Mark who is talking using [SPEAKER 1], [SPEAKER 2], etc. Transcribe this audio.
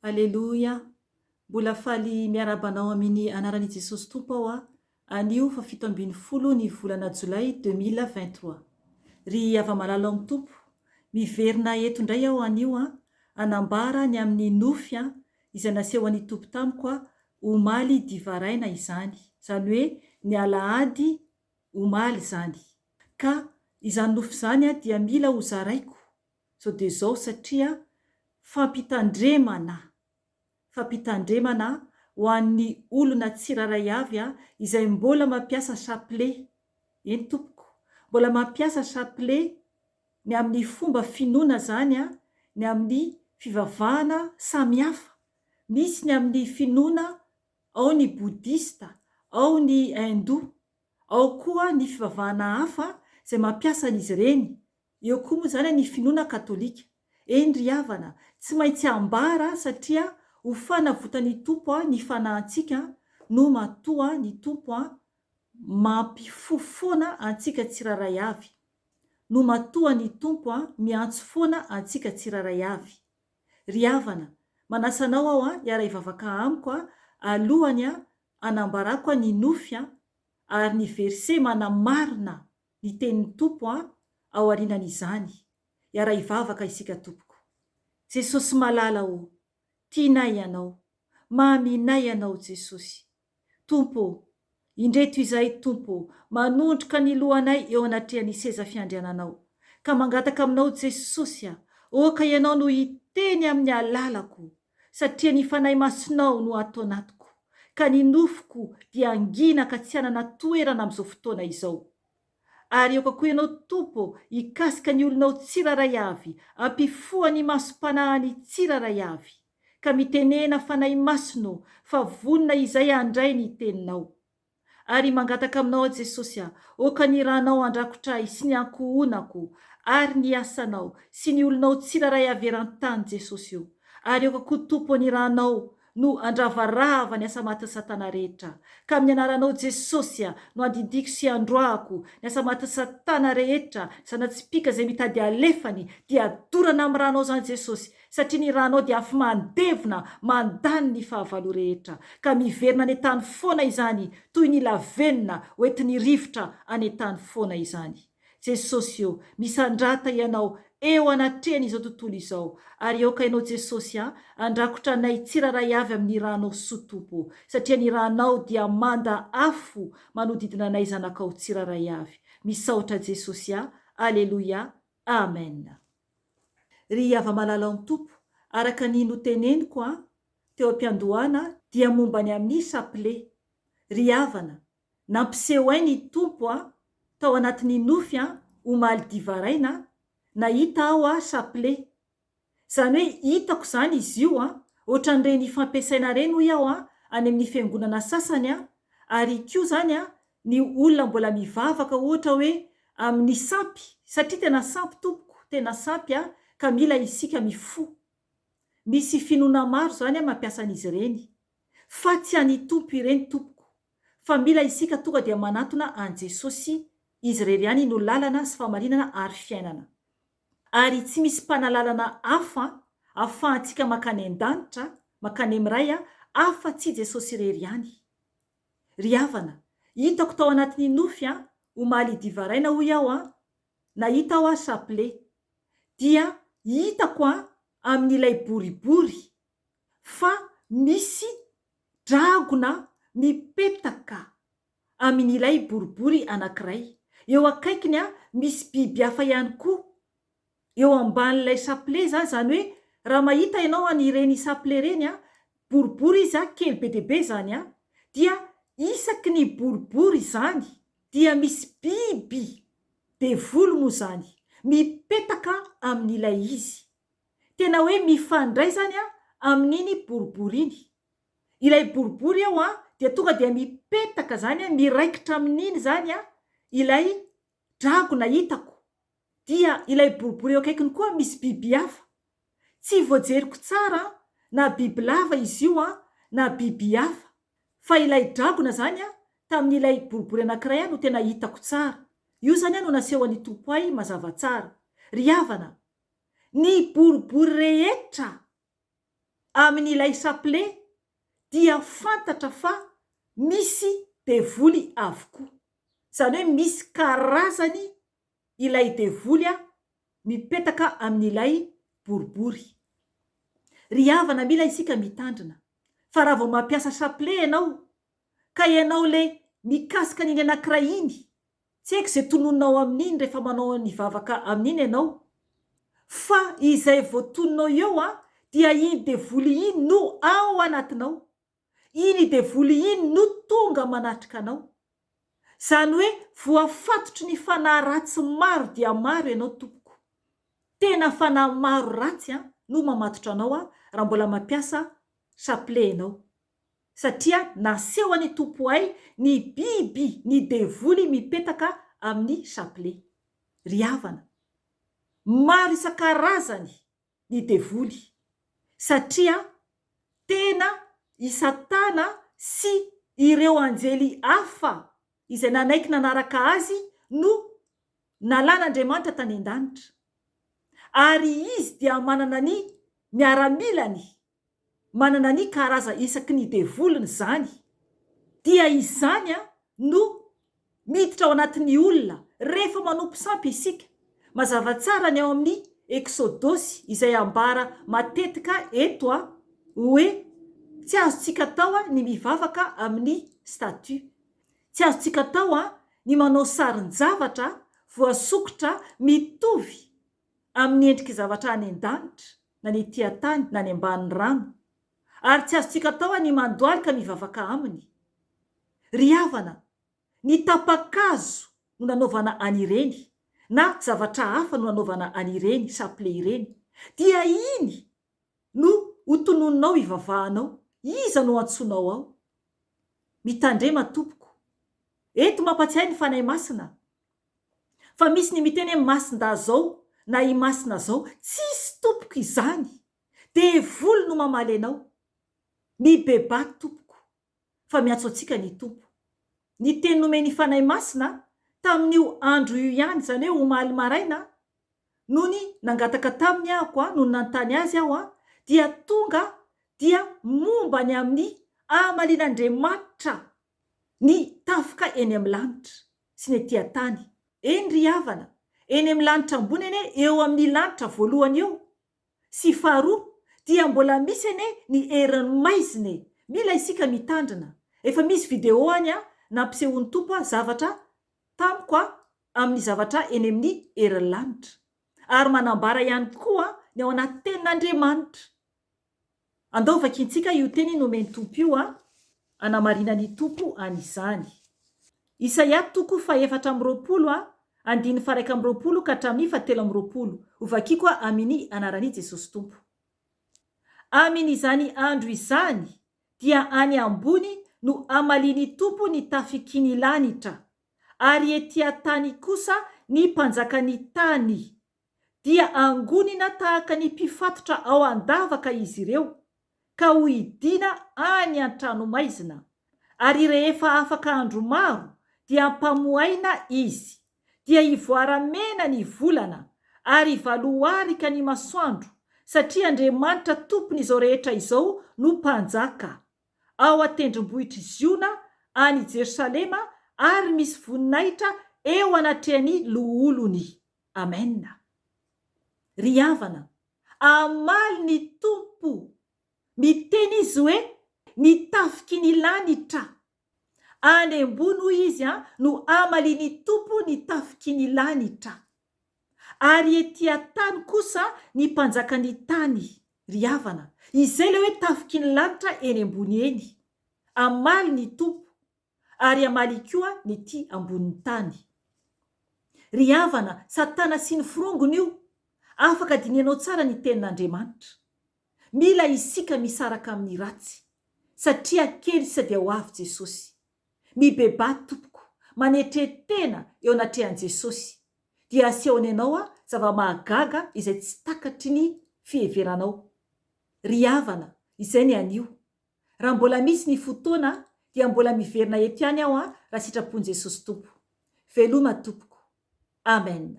[SPEAKER 1] Aleluia. Mbola faly miarabanao amin'ny anaran'i Jesosy Tompo aho anio fa 17 ny volana Jolay 2023. Ry ava-malala amin'ny Tompo, miverina eto indray aho anio anambara ny amin'ny Nofy izay naseho an'ny Tompo tamiko omaly divaraina izany. Izany hoe ny alahady omaly zany. Ka izany Nofy zany dia mila ho zaraiko. Sao dia zao satria fampitandremana ho an'ny olona tsiraray avy izay mbola mampiasa chapelet. Eny tompoko, mbola mampiasa chapelet ny amin'ny fomba finoana zany ny amin'ny fivavahana samihafa. Misy ny amin'ny finoana ao ny boudista, ao ny hindou, ao koa ny fivavahana hafa izay mampiasa an'izy ireny. Eo koa moa zany ny finoana katolika. Eny ry havana, tsy maintsy ambara satria ho fanavotan'ny Tompo ny fanahintsika no matoa ny Tompo mampifofoana antsika tsiraray avy. No matoa ny Tompo miantso foana antsika tsiraray avy. Ry havana, manasanao aho hiara hivavaka amiko alohany anambarako ny Nofy ary ny verse manamarina ny tenin'ny Tompo ao aorianan'izany. Hiara hivavaka isika tompoko. Jesosy malala tianay ianao, maminay ianao Jesosy. Tompo, indreto izay Tompo, manondroka ny lohanay eo anatrehan'ny seza fiandriananao. Ka mangataka aminao Jesosy oka ianao no hiteny amin'ny alalako, satria ny fanahy masinao no atao anatiko. Ka ny nofiko dia angina ka tsy hanana toerana amin'izao fotoana izao. Ary eo koa ianao Tompo hikasika ny olonao tsiraray avy, ampifoa ny masom-panahiny tsiraray avy. Ka mitenena fanahy masino fa vonona izay andray ny teninao. Ary mangataka aminao Jesosy oka ny ranao andrakotray sy ny ankohonako, ary ny asanao sy ny olonao tsiraray avy eran-tany Jesosy io. Ary eo koa Tompo ny ranao no andravarava ny asa maty Satana rehetra. Ka amin'ny anaranao Jesosy no andindiko sy androako ny asa maty Satana rehetra, sanatsipika izay mitady alefany dia adorana amin'ny ranao zany Jesosy, satria ny ranao dia afy mandevona mandany ny fahavalo rehetra. Ka miverina any tany foana izany toy ny lavenona hoentin'ny rivotra any tany foana izany. Jesosy io, misandrata ianao eo anatrehany izao tontolo izao. Ary eo ka ianao Jesosy andrakotra anay tsiraray avy amin'ny ranao soa Tompo, satria ny ranao dia manda afo manodidina anay zanakao tsiraray avy. Misaotra Jesosy Aleluia, Amen. Ry ava-malala amin'ny Tompo, araka ny noteneniko teo am-piandohana dia momba ny amin'ny chapelet. Ry havana, nampiseho ay ny Tompo tao anatin'ny Nofy omaly divaraina, nahita aho chapelet. Zany hoe hitako zany izy io ohatran'ireny fampiasaina reny hoy aho any amin'ny fiangonana sasany ary koa zany ny olona mbola mivavaka ohatra hoe amin'ny sampy, satria tena sampy Tompoko, tena sampy ka mila isika mifo. Misy finoana maro zany mampiasa an'izy ireny, fa tsy any Tompo ireny Tompoko, fa mila isika tonga dia manatona an Jesosy, izy irery ihany no lalana sy famarinana ary fiainana. Ary tsy misy mpanalalana hafa ahafahantsika makany an-danitra, makany amiray hafa tsy Jesosy irery ihany. Ry havana, hitako tao anatin'ny Nofy omaly divaraina hoy aho nahita aho chapelet, dia hitako amin'ilay boribory fa misy dragona mipetaka amin'ilay boribory anankiray. Eo akaikiny misy biby hafa ihany koa eo amban'ilay chapelet zany hoe raha mahita ianao ireny chapelet reny boribory izy kely be dia be zany dia isaky ny boribory zany dia misy biby Devoly moa zany mipetaka amin'ilay izy. Tena hoe mifandray zany amin'iny boribory iny. Ilay boribory dia tonga dia mipetaka zany miraikitra amin'iny zany ilay dragona hitako. Dia ilay boribory eo akaikiny koa misy biby hafa. Tsy voajeriko tsara na biby lava izy io na biby hafa. Fa ilay dragona zany tamin'ilay boribory anankiray no tena hitako tsara. Io zany no naseho an'ny Tompo ay mazava tsara. Ry havana, ny boribory rehetra Amin'Ilay Chapelet dia fantatra fa misy devoly avokoa. Izany hoe misy karazany ilay devoly mipetaka amin'ilay boribory. Ry havana mila isika mitandrina fa raha vao mampiasa chapelet ianao ka ianao le mikasika n'iny anankiray iny, tsy haiko izay tonononao amin'iny rehefa manao ny vavaka amin'iny ianao, fa izay voatononao eo dia iny devoly iny no ao anatinao, iny devoly iny no tonga manatrika anao. Izany hoe voafatotry ny fanahy ratsy maro dia maro ianao tompoko. Tena fanahy maro ratsy no mamatotra anao raha mbola mampiasa chapelet ianao. Satria naseho ny tompoay ny biby, ny devoly mipetaka amin'ny chapelet. Ry havana, maro isan-karazany ny devoly satria tena Satana sy ireo anjely hafa izay nanaiky nanaraka azy no nalan'Andriamanitra tany an-danitra. Ary izy dia manana ny miaramilany, manana ny karaza isaky ny devoliny zany. Dia izany no miditra ao anatin'ny olona rehefa manompo sampy isika. Mazava tsara ny ao amin'ny Exodosy izay ambara matetika eto hoe tsy azontsika tao ny mivavaka amin'ny statut. Tsy azontsika tao ny manao sarin-javatra voasokotra mitovy amin'ny endriky zavatra any an-danitra, na ny ety tany na ny ambanin'ny rano. Ary tsy azontsika tao ny mandoalika mivavaka aminy. Ry havana, ny tapa-kazo no nanaovana an'ireny, na zavatra hafa no nanaovana an'ireny chapelet ireny, dia iny no hotonononao ivavahanao. Iza no antsonao ao? Mitandrema tompoko. Eto mampatsiahy ny fanahy masina. Fa misy ny miteny hoe masinda zao na i masina zao, tsisy tompoko izany. Devoly no mamaly anao. Ny beba tompoko. Fa miantso antsika ny tompo. Ny teny nomeny fanahy masina tamin'io andro io ihany, zany hoe omaly maraina, no ny nangataka taminy ahako no nantany azy aho dia tonga dia momba ny amin'ny amalin'Andriamanitra ny tafika eny amin'ny lanitra sy ny ety tany. Eny ry havana, eny amin'ny lanitra ambony eny eo amin'ny lanitra voalohany eo sy faharoa dia mbola misy eny ny herin'ny maizina. Mila isika mitandrina. Efa misy video any nampisehon'ny tompo zavatra tamiko amin'ny zavatra eny amin'ny herin'ny lanitra. Ary manambara ihany koa ny ao anaty tenin'Andriamanitra. Andao vakintsika io teny nomeny tompo io anamarina ny tompo an'izany. Isaia 4:20 andiny 1:20 ka hatramin'ny 7:20. Ovakiko Amin'Ny anaran'i Jesosy tompo. Amin'izany andro izany dia any ambony no amaliany tompo ny tafiky lanitra, ary ety tany kosa ny mpanjakany tany. Dia angonina tahaka ny mpifatotra ao andavaka izy ireo, ka ho idina any an-trano maizina. Ary rehefa afaka andro maro dia ampamoaina izy, dia ivoaramena ny volana, ary valoarika ny masoandro, satria Andriamanitra tompony izao rehetra izao no mpanjaka. Ao atendrombohitra Ziona any Jerosalema, ary misy voninahitra eo anatrehany loholony. Amen. Ry havana, amaly ny tompo. Miteny izy hoe nitafiky ny lanitra. Any ambony izy no amaly ny tompo nitafiky ny lanitra. Ary ety tany kosa ny mpanjakany tany. Ry havana, izay le hoe tafiky ny lanitra eny ambony eny. Amaly ny tompo, ary amaly koa ny ty ambonin'ny tany. Ry havana, Satana sy ny firongony io afaka dinianao tsara ny tenin'Andriamanitra. Mila isika misaraka amin'ny ratsy, satria kely sady ao avy Jesosy. Mibeba tompoko, manetretena eo anatrehan'i Jesosy, dia asehony ianao zava-mahagaga izay tsy takatry ny fiheveranao. Ry havana, izay ny anio. Raha mbola misy ny fotoana dia mbola miverina eto ihany aho raha sitrapon'i Jesosy tompo. Veloma tompoko. Amen.